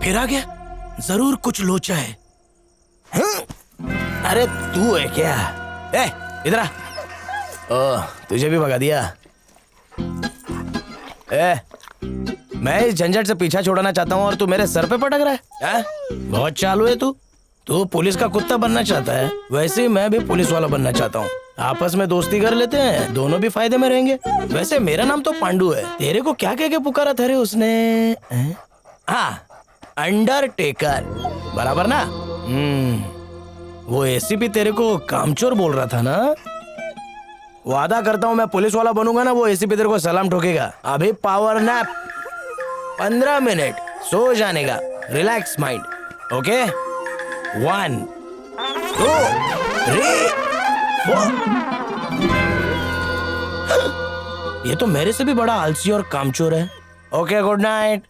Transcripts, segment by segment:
फिर आ गया, जरूर कुछ लोचा है। अरे तू है क्या? इधर आ। ओह, तुझे भी भगा दिया। मैं इस झंझट से पीछा छोड़ना चाहता हूँ और तू मेरे सर पे पटक रहा है? बहुत चालू है तू पुलिस का कुत्ता बनना चाहता है, वैसे ही मैं भी पुलिस वाला बनना चाहता हूँ। आपस में दोस्ती कर लेते हैं, दोनों भी फायदे में रहेंगे। वैसे मेरा नाम तो पांडू है, तेरे को क्या कह के पुकारा था रे उसने? हाँ, अंडरटेकर, बराबर ना? वो एसीपी तेरे को कामचोर बोल रहा था ना? वादा करता हूँ मैं पुलिस वाला बनूंगा ना, वो एसीपी तेरे को सलाम ठोकेगा। अभी पावर नैप 15 मिनट, सो जाने का, रिलैक्स माइंड। ओके, 1 2 3 4। ये तो मेरे से भी बड़ा आलसी और कामचोर है। Okay, good night.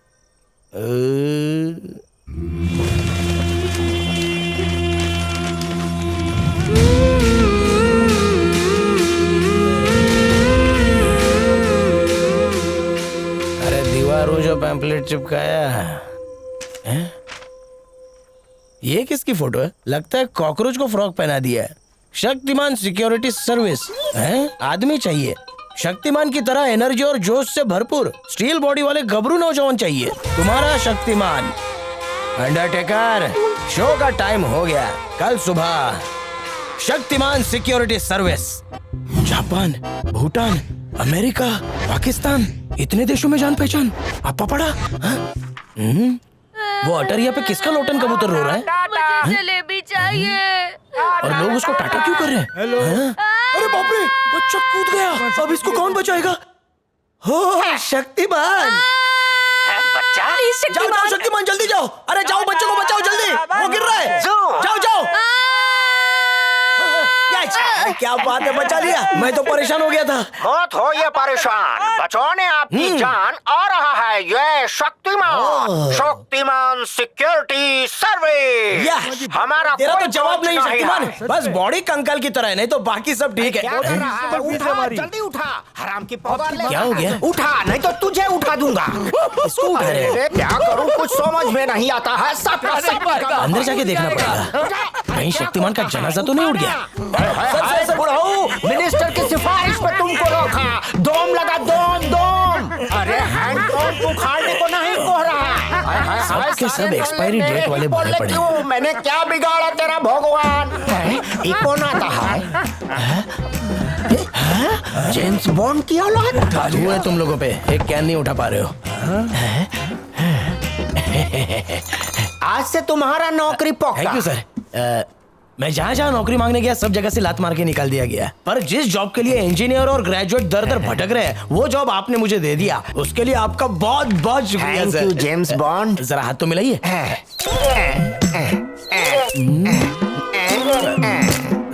अरे दीवारों जो पैम्पलेट चिपकाया है? ये किसकी फोटो है? लगता है कॉकरोच को फ्रॉक पहना दिया है। शक्तिमान सिक्योरिटी सर्विस है? आदमी चाहिए शक्तिमान की तरह एनर्जी और जोश से भरपूर, स्टील बॉडी वाले गबरू नौजवान चाहिए। तुम्हारा शक्तिमान। अंडरटेकर, शो का टाइम हो गया। कल सुबह Shaktimaan security service. Japan, Bhutan, America, Pakistan, इतने देशों में जान पहचान। आपा पड़ा? वो अटरिया पे किसका लोटन कबूतर रो रहा है? मुझे जलेबी चाहिए। और लोग उसको टाटा क्यों कर रहे हैं? हेलो। अरे बाप रे, बच्चा कूद गया। अब इसको कौन बचाएगा? हो शक्तिमान। बच्चा, जाओ जाओ शक्तिमान, जल्दी जाओ। अरे जाओ, बच्चों को बचाओ जल्दी, वो गिर रहा है। जाओ जाओ। क्या बात है, बचा लिया। मैं तो परेशान हो गया था। मत हो ये परेशान, बचाने आपकी जान आ रहा है ये शक्तिमान सिक्योरिटी सर्विस। हमारा तेरा कोई तो जवाब नहीं शक्तिमान, है। बस बॉडी कंकाल की तरह है, नहीं तो बाकी सब ठीक है। क्या कर रहा है? उठा, जल्दी उठा, हराम की पौधा ले। क्या हो गया? उठा, नहीं तो तुझे उठा दूंगा। इसको उठा रहे हो? अरे क्या करूं, कुछ समझ में नहीं आता है। सब अंदर जाके देखना पड़ेगा, कहीं शक्तिमान का जनाजा तो नहीं उठ गया। बुढ़ाऊ, मिनिस्टर की सिफारिश पे तुमको रोका। दोम लगा, दोम। अरे हैंड पंप उखाड़ने को नहीं कह रहा। सब के सब एक्सपायरी डेट वाले भरे पड़े हैं। मैंने क्या बिगाड़ा तेरा भगवान? कौन आता है? जेम्स बॉन्ड की औलाद। हुए तुम लोगों पे, एक कैन नहीं उठा पा रहे हो। आज से तुम्हारा नौकरी पक्का। Thank you sir. मैं जहाँ जहाँ नौकरी मांगने गया, सब जगह से लात मार के निकाल दिया गया। पर जिस जॉब के लिए इंजीनियर और ग्रेजुएट दर दर भटक रहे हैं, वो जॉब आपने मुझे दे दिया। उसके लिए आपका बहुत बहुत शुक्रिया Thank sir. you, James bond. जरा हाथ तो मिलाइए।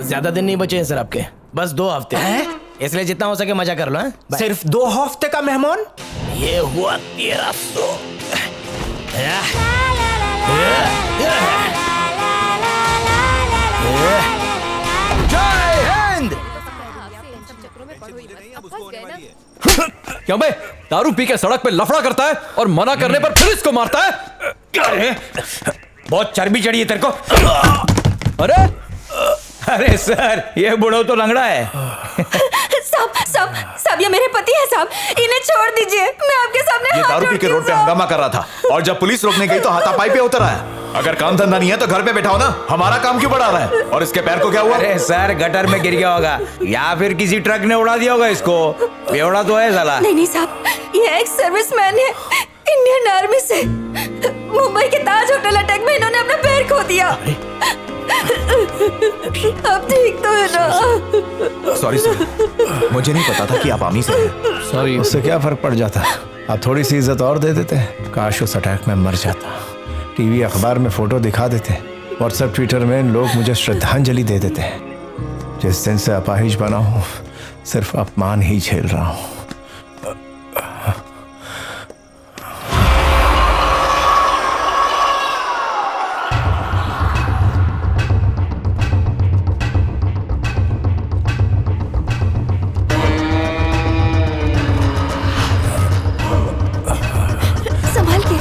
ज्यादा दिन नहीं बचे हैं सर आपके, बस 2 हफ्ते, इसलिए जितना हो सके मजा कर लो। सिर्फ 2 हफ्ते का मेहमान? ये हुआ 1300। जय हिंद। क्या बे, दारू पी के सड़क पे लफड़ा करता है और मना करने पर पुलिस को मारता है? अरे बहुत चर्बी चढ़ी है तेरे को। अरे सर, ये बुढ़ो तो लंगड़ा है। साहब, ये मेरे पति है साहब, इन्हें छोड़ दीजिए। मैं आपके सामने ये हाथ दारू पी के जोड़ती हूँ, रोड पे साहब। हंगामा कर रहा था और जब पुलिस रोकने गई तो हाथापाई पे उतर आया। अगर काम धंधा नहीं है तो घर पे बैठा हो ना, हमारा काम क्यों बढ़ा रहा है? और इसके पैर को क्या हुआ? अरे सर, गटर में गिर गया होगा या फिर किसी ट्रक ने उड़ा दिया होगा इसको। बेवड़ा तो है साला। नहीं साहब, ये एक सर्विसमैन है, इंडियन आर्मी से। मुंबई के ताज होटल अटैक में इन्होंने अपना पैर खो दिया। अब ठीक तो है ना? सॉरी सर, मुझे नहीं पता था कि आप आर्मी से हैं। सॉरी, उससे क्या फर्क पड़ जाता? आप थोड़ी सी इज्जत और दे देते। काश उस अटैक में मर जाता। टीवी अखबार में फोटो दिखा देते, व्हाट्सएप ट्विटर में लोग मुझे श्रद्धांजलि दे देते। जिस दिन से अपाहिज बना हूँ, सिर्फ अपमान ही झेल रहा हूँ। संभाल के।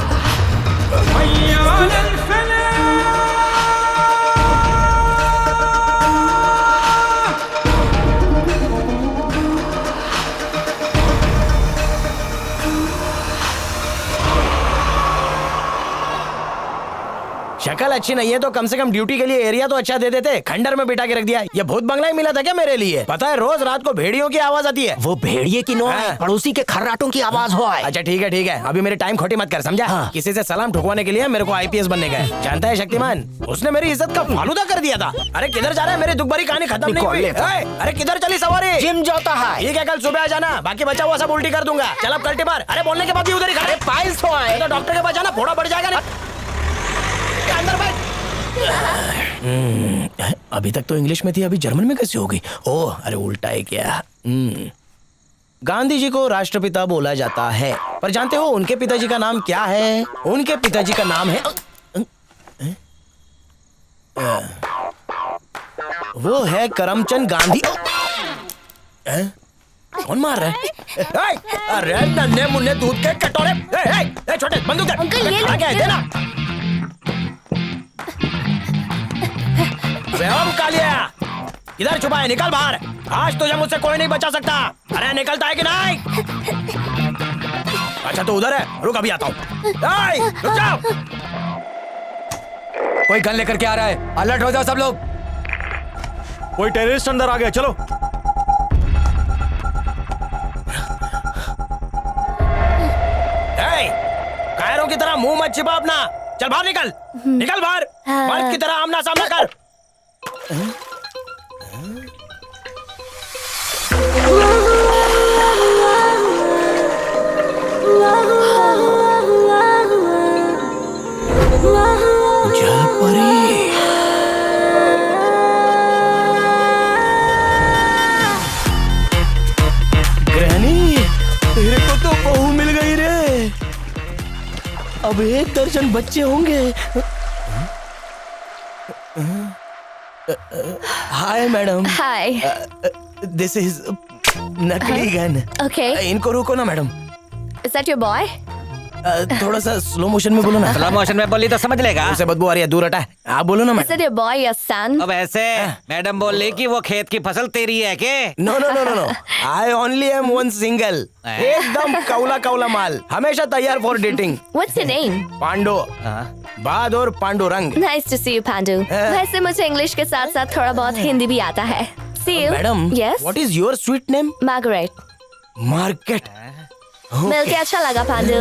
शक्ल अच्छी नहीं है तो कम से कम ड्यूटी के लिए एरिया तो अच्छा दे देते। खंडर में बिठा के रख दिया। ये भूत बंगला ही मिला था क्या मेरे लिए? पता है रोज रात को भेड़ियों की आवाज आती है। वो भेड़िए की नो है, पड़ोसी के खर्राटों की आवाज हो है। अच्छा ठीक है, अभी मेरी टाइम खोटी मत कर, समझा? किसी से सलाम ठुकवाने के लिए मेरे को आईपीएस बनने का है। जानता है शक्तिमान, उसने मेरी इज्जत का फालूदा कर दिया था। अरे किधर जा रहा है? मेरी दुख भरी कहानी खत्म नहीं हुई। अरे किधर चली सवारी? जिम जाता है। ठीक है, कल सुबह आ जाना, बाकी बचा हुआ सब उल्टी कर दूंगा। चल अब कल्टी मार। अरे बोलने के बाद भी उधर ही खड़े। पाइल्स हो है। तो डॉक्टर के पास जाना, फोड़ा बढ़ जाएगा ना। अंदर बैठ। अभी तक तो इंग्लिश में थी, अभी जर्मन में कैसे होगी? ओह अरे उल्टा है क्या? गांधी जी को राष्ट्रपिता बोला जाता है, पर जानते हो उनके पिताजी का नाम क्या है? उनके पिताजी का नाम है वो है करमचंद गांधी। कौन मार रहा है? अरे नन्हे मुन्ने दूध के कटोरे। छोटे बंदूक दे। देना। कालिया इधर छुपा है, निकल बाहर। आज तुझे मुझसे कोई नहीं बचा सकता। अरे निकलता है कि नहीं? अच्छा तो उधर है, रुक अभी आता हूँ। रुक जाओ। कोई गन लेकर के आ रहा है, अलर्ट हो जाओ सब लोग। कोई टेररिस्ट अंदर आ गया, चलो। कायरों की तरह मुंह मत छिपा अपना। चल बाहर निकल। निकल बाहर। मर्द की तरह आमना सामना कर। जल परी। ग्रहणी, तेरे को तो बहू मिल गई रे। अब 1 दर्जन बच्चे होंगे। Hi madam. Hi. This is नकली गन। ओके। इनको रोको ना madam. Is that your boy? थोड़ा सा स्लो मोशन में बोलो ना। स्लो मोशन में बोली तो समझ लेगा। उसे बदबू आ रही है, दूर हटा। आप बोलो ना is madam. That your boy या सन? अब ऐसे मैडम बोल रही कि वो खेत की फसल तेरी है के? No no no no no, I only am one single. एकदम कौला कौला माल, हमेशा तैयार for dating. What's your name? Pando. Bahadur Pandurang. Nice to see you, Pandu. वैसे मुझे इंग्लिश के साथ साथ थोड़ा बहुत हिंदी भी आता है। See you. Madam, Yes. What is your sweet name? Margaret. Market. मिलके अच्छा लगा पांडु।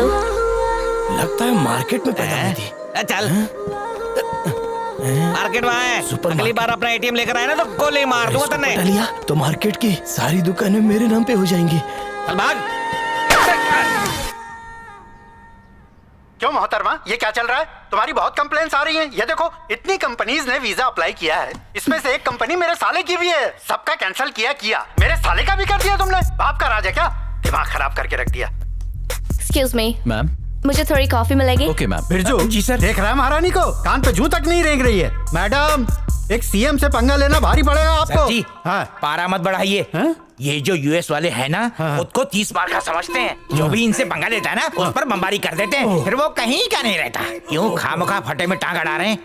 लगता है मार्केट में पैदा हुई थी। चल मार्केट वहाँ है। अगली बार अपना एटीएम लेकर आए ना तो गोली मार दूंगा तन्ने। लिया तो मार्केट की सारी दुकानें मेरे नाम पे हो जाएंगी। चल भाग। क्यों मोहतरमा, ये क्या चल रहा है? तुम्हारी बहुत कंप्लेंट्स आ रही हैं। ये देखो, इतनी कंपनीज ने वीजा अप्लाई किया है, इसमें से एक कंपनी मेरे साले की भी है। सबका कैंसिल किया, मेरे साले का भी कर दिया तुमने। बाप का राज है क्या? दिमाग खराब करके रख दिया। Excuse me. मैम। मुझे थोड़ी कॉफी मिलेगी? Okay ma'am. Birju ji sir. देख रहा है महारानी को, कान पे जूं तक नहीं रेंग रही है। मैडम, एक सीएम से पंगा लेना भारी पड़ेगा आपको। जी, हाँ। पारा मत बढ़ाइए। ये जो यूएस वाले हैं ना, खुद को 30 मार का समझते हैं। जो भी इनसे पंगा लेता है ना, उस पर बमबारी कर देते हैं। फिर वो कहीं का नहीं रहता। क्यों खामखा फटे में टांग अड़ा रहे हैं?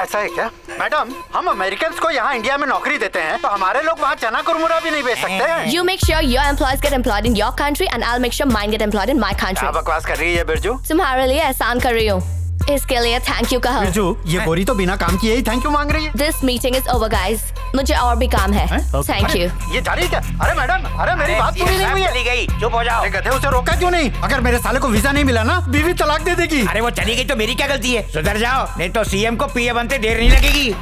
ऐसा है क्या? मैडम, हम अमेरिकन को यहाँ इंडिया में नौकरी देते हैं, तो हमारे लोग वहाँ चना कुरमुरा भी नहीं बेच सकते हैं। You make sure your employees get employed in your country and I'll make sure mine get employed in my country. क्या बकवास कर रही है बिरजू? तुम्हारे लिए एहसान कर रही हूँ, इसके लिए थैंक यू कहो। बिरजू, ये गोरी तो बिना काम किए ही थैंक यू मांग रही है। This meeting is over, guys. मुझे और भी काम है। Thank you. ये जा रही है क्या? अरे मैडम, अरे मेरी बात पूरी नहीं हुई है। चली गई, चुप हो जाओ। अरे गधे, उसे रोका क्यों नहीं? अगर मेरे साले को वीजा नहीं मिला ना, बीवी तलाक दे देगी। अरे वो चली गई तो मेरी क्या गलती है? सुधर जाओ, नहीं तो सीएम को पीए बनते देर नहीं लगेगी।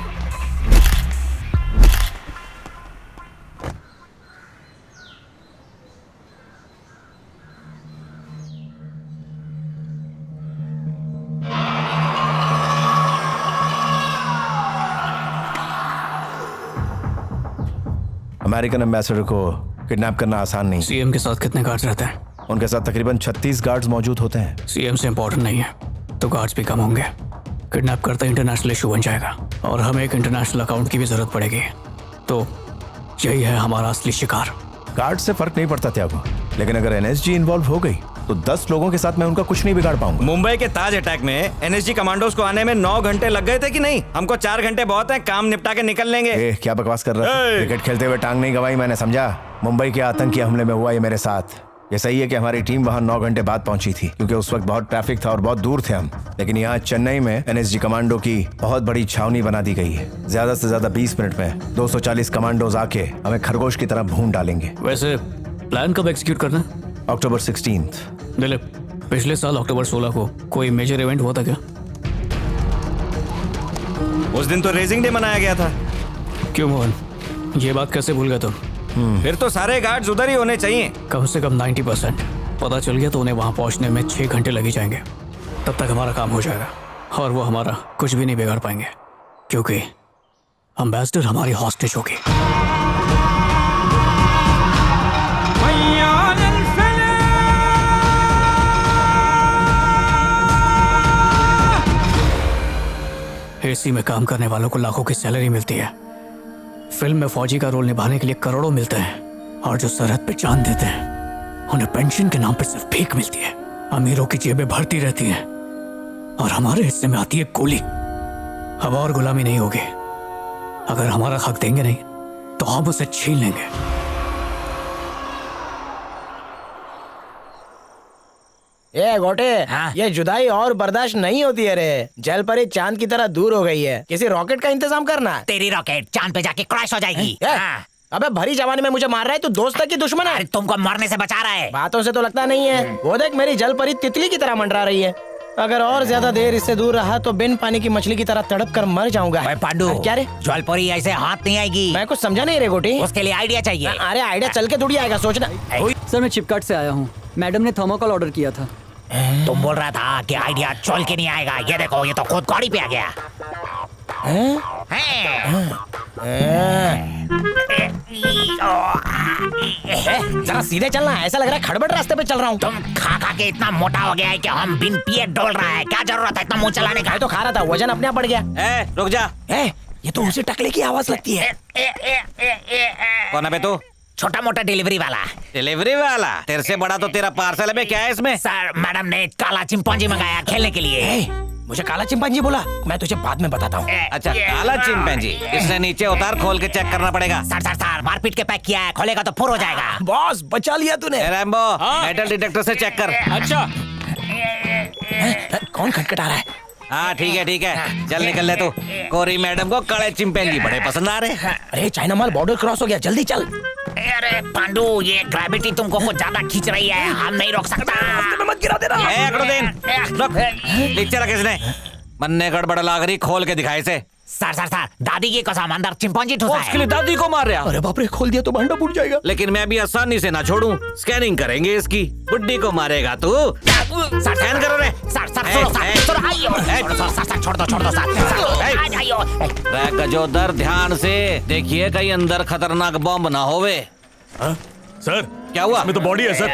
अमेरिकन एम्बेसडर को किडनैप करना आसान नहीं। सीएम के साथ कितने गार्ड्स रहते हैं? उनके साथ तकरीबन 36 गार्ड्स मौजूद होते हैं। सीएम से इम्पोर्टेंट नहीं है तो गार्ड्स भी कम होंगे। किडनैप करते इंटरनेशनल इशू बन जाएगा और हमें एक इंटरनेशनल अकाउंट की भी जरूरत पड़ेगी। तो यही है हमारा असली शिकार। गार्ड से फर्क नहीं पड़ता त्यागो, लेकिन अगर एनएसजी इन्वॉल्व हो गई तो 10 लोगों के साथ मैं उनका कुछ नहीं बिगाड़ पाऊंगा। मुंबई के ताज अटैक में एनएसजी कमांडोज को आने में 9 घंटे लग गए थे कि नहीं? हमको 4 घंटे बहुत है, काम निपटा के निकल लेंगे। क्या बकवास कर रहा है? क्रिकेट खेलते हुए टांग नहीं गवाई मैंने, समझा? मुंबई के आतंकी हमले में हुआ ये मेरे साथ। ये सही है कि हमारी टीम वहां 9 घंटे बाद पहुंची थी, क्योंकि उस वक्त बहुत ट्रैफिक था और बहुत दूर थे हम। लेकिन यहाँ चेन्नई में एनएसजी कमांडो की बहुत बड़ी छावनी बना दी गई है। ज्यादा से ज्यादा 20 मिनट में 240 कमांडोज आके हमें खरगोश की तरह भून डालेंगे। वैसे प्लान कब एग्जीक्यूट करना है? अक्टूबर 16। दिलीप, पिछले साल अक्टूबर 16 को कोई मेजर इवेंट हुआ था क्या? उस दिन तो रेसिंग डे मनाया गया था। क्यों मोहन, ये बात कैसे भूल गए तुम? फिर तो सारे गार्ड्स उधर ही होने चाहिए। कम से कम 90% पता चल गया तो उन्हें वहां पहुंचने में 6 घंटे लग ही जाएंगे। तब तक हमारा काम हो जाएगा और वो हमारा कुछ भी नहीं बिगाड़ पाएंगे, क्योंकि एम्बेसडर हमारी हॉस्टेज होगी। एसी में काम करने वालों को लाखों की सैलरी मिलती है। फिल्म में फौजी का रोल निभाने के लिए करोड़ों मिलते हैं, और जो सरहद पे जान देते हैं उन्हें पेंशन के नाम पे सिर्फ भीख मिलती है। अमीरों की जेबें भरती रहती हैं और हमारे हिस्से में आती है गोली। अब और गुलामी नहीं होगी। अगर हमारा हक देंगे नहीं तो हम उसे छीन लेंगे। ए गोटे, ये जुदाई और बर्दाश्त नहीं होती है रे। जल परी चांद की तरह दूर हो गई है। किसी रॉकेट का इंतजाम करना। तेरी रॉकेट चांद पे जाके क्रैश हो जाएगी। अबे भरी जवानी में मुझे मार रहा है, तू दोस्त की दुश्मन है। तुमको मरने से बचा रहा है। बातों से तो लगता नहीं है। वो देख, मेरी जल परी तितली की तरह मंडरा रही है। अगर और ज्यादा देर इससे दूर रहा तो बिन पानी की मछली की तरह तड़प कर मर जाऊंगा। पांडू, क्या रे? जलपरी ऐसे हाथ नहीं आएगी। मैं कुछ समझा नहीं रे गोटी। उसके लिए आइडिया चाहिए। अरे आइडिया चल के थोड़ी आएगा, सोचना। सर मैं चिपकाट से आया हूँ। मैडम ने थर्मोकोल ऑर्डर किया था। तुम बोल रहा था कि आइडिया चल के नहीं आएगा। ये देखो, ये तो खुद गाड़ी पे आ गया। जरा सीधे चलना, ऐसा लग रहा है खड़बड़ रास्ते पे चल रहा हूँ। तुम खा खा के इतना मोटा हो गया है कि हम बिन पिए डोल रहा है। क्या जरूरत है इतना मुंह चलाने का? मैं तो खा रहा था, वजन अपने आप बढ़ गया। रुक जा। ये तो उसी टकले की आवाज लगती है। कौन है बे तू? छोटा मोटा डिलीवरी वाला। डिलीवरी वाला? तेरे से बड़ा तो तेरा पार्सल है बे। क्या है इसमें? सर, मैडम ने काला चिंपांजी मंगाया खेलने के लिए। मुझे काला चिंपांजी बोला? मैं तुझे बाद में बताता हूँ। अच्छा, काला चिंपांजी। इसने नीचे उतार, खोल के चेक करना पड़ेगा। सर मारपीट के पैक किया है, खोलेगा तो फुर हो जाएगा। बॉस, बचा लिया तूने। रैम्बो, मेटल डिटेक्टर से चेक कर। अच्छा। कौन खटखटा रहा है? हाँ ठीक है, चल निकल ले तू। कोरी मैडम को काले चिंपांजी बड़े पसंद आ रहे। अरे चाइना माल बॉर्डर क्रॉस हो गया, जल्दी चल। अरे पांडू, ये ग्रेविटी तुमको कुछ ज्यादा खींच रही है, हम नहीं रोक सकता। मत गिरा देना। नीचे रख इसने। मन्ने गड़बड़ लाग रही, खोल के दिखाए से। सर दादी की कसम, अंदर चिंपांजी ठुसा है। उसके लिए दादी को मार रहा। अरे बाप रे, खोल दिया तो भांडा फूट जाएगा। लेकिन मैं भी आसानी से ना छोड़ूं। स्कैनिंग करेंगे इसकी। बुड्ढी को मारेगा तू। स्कैन करो रे। सर छोड़ दो सर। गजोदर, ध्यान से देखिए कहीं अंदर खतरनाक बम ना होवे। सर क्या हुआ? इसमें तो बॉडी है सर।